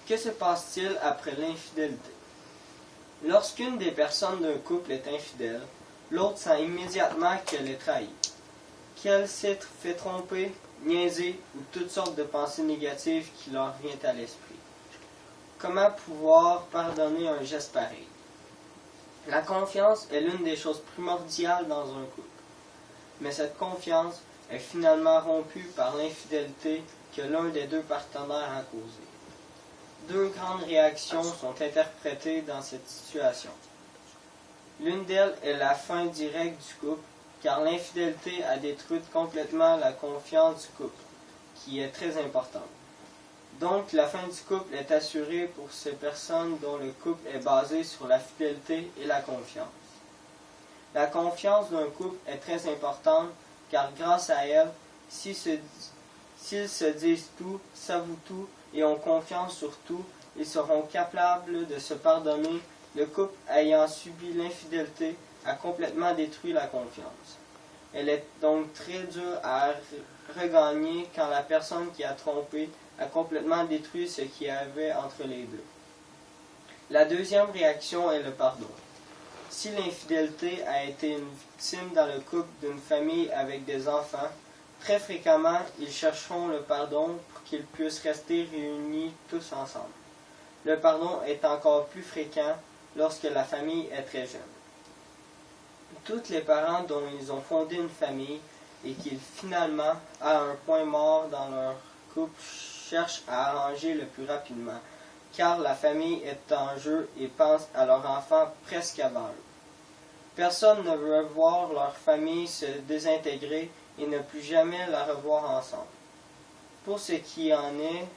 Que se passe-t-il après l'infidélité? Lorsqu'une des personnes d'un couple est infidèle, l'autre sent immédiatement qu'elle est trahie, qu'elle s'est fait tromper, niaiser ou toutes sortes de pensées négatives qui leur viennent à l'esprit. Comment pouvoir pardonner un geste pareil? La confiance est l'une des choses primordiales dans un couple. Mais cette confiance est finalement rompue par l'infidélité que l'un des deux partenaires a causée. Deux grandes réactions sont interprétées dans cette situation. L'une d'elles est la fin directe du couple, car l'infidélité a détruit complètement la confiance du couple, qui est très importante. Donc, la fin du couple est assurée pour ces personnes dont le couple est basé sur la fidélité et la confiance. La confiance d'un couple est très importante, car grâce à elle, s'ils se disent tout, s'avouent tout et ont confiance sur tout, ils seront capables de se pardonner. Le couple ayant subi l'infidélité a complètement détruit la confiance. Elle est donc très dure à regagner quand la personne qui a trompé a complètement détruit ce qu'il y avait entre les deux. La deuxième réaction est le pardon. Si l'infidélité a été une victime dans le couple d'une famille avec des enfants, très fréquemment, ils chercheront le pardon pour qu'ils puissent rester réunis tous ensemble. Le pardon est encore plus fréquent lorsque la famille est très jeune. Tous les parents dont ils ont fondé une famille et qu'ils finalement, à un point mort dans leur couple, cherchent à arranger le plus rapidement, car la famille est en jeu et pensent à leur enfant presque avant eux. Personne ne veut voir leur famille se désintégrer et ne plus jamais la revoir ensemble. Pour ce qui en est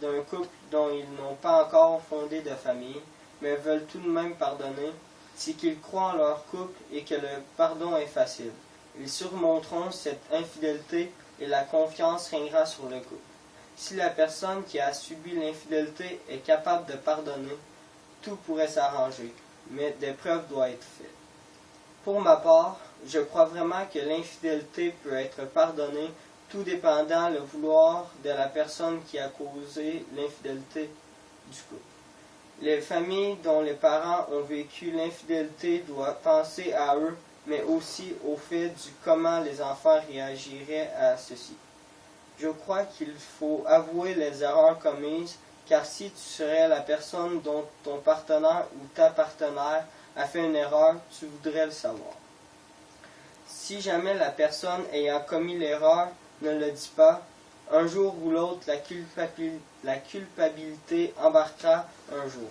d'un couple dont ils n'ont pas encore fondé de famille, mais veulent tout de même pardonner, c'est qu'ils croient en leur couple et que le pardon est facile. Ils surmonteront cette infidélité et la confiance régnera sur le couple. Si la personne qui a subi l'infidélité est capable de pardonner, tout pourrait s'arranger, mais des preuves doivent être faites. Pour ma part, je crois vraiment que l'infidélité peut être pardonnée, tout dépendant le vouloir de la personne qui a causé l'infidélité du couple. Les familles dont les parents ont vécu l'infidélité doivent penser à eux, mais aussi au fait du comment les enfants réagiraient à ceci. Je crois qu'il faut avouer les erreurs commises, car si tu serais la personne dont ton partenaire ou ta partenaire a fait une erreur, tu voudrais le savoir. Si jamais la personne ayant commis l'erreur ne le dit pas, un jour ou l'autre, la culpabilité embarquera un jour.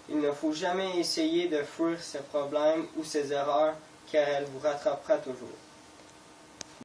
Il ne faut jamais essayer de fuir ces problèmes ou ces erreurs, car elle vous rattrapera toujours.